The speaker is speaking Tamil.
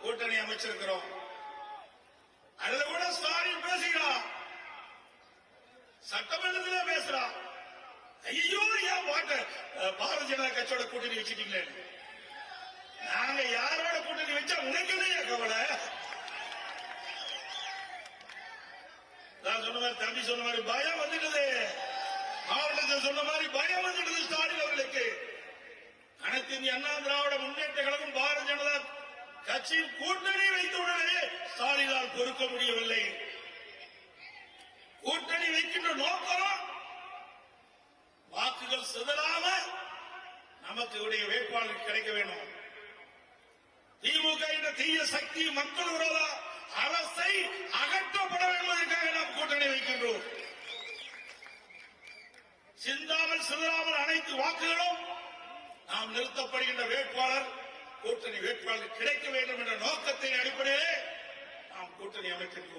கூட்டணி அமைச்சிருக்கிறோம். அதுல கூட ஸ்டாலின் பேசுகிறார், சட்டமன்றத்திலே பேசுறான். ஐயோ ஏன் பாரதிய ஜனதா கட்சியோட கூட்டணி வச்சுட்டீங்களே, நாங்க யாரோட கூட்டணி வச்சா உனக்கு என்ன கவலை? நான் சொன்ன மாதிரி தம்பி சொன்ன மாதிரி பயம் வந்துட்டது, மாவட்டத்தில் சொன்ன மாதிரி பயம் வந்துட்டது ஸ்டாலின் அவர்களுக்கு. அனைத்து இந்திய அண்ணா திராவிட முன்னேற்ற கழகம் பாரதிய ஜனதா கட்சியின் கூட்டணி வைத்தவுடனே ஸ்டாலினால் பொறுக்க முடியவில்லை. கூட்டணி வைக்கின்ற நோக்கம் வாக்குகள் சிதறாம நமக்கு உடைய வேட்பாளர் கிடைக்க வேண்டும். திமுக என்ற தீய சக்தி மக்கள் விரோத அரசை அகற்றப்பட வேண்டுவதற்காக நாம் கூட்டணி வைக்கின்றோம். சிந்தாமல் சிதறாமல் அனைத்து வாக்குகளும் நாம் நிறுத்தப்படுகின்ற வேட்பாளர் கூட்டணி வேட்பாளர் கிடைக்க வேண்டும் என்ற நோக்கத்தின் அடிப்படையிலே நாம் கூட்டணி அமைக்கின்றோம்.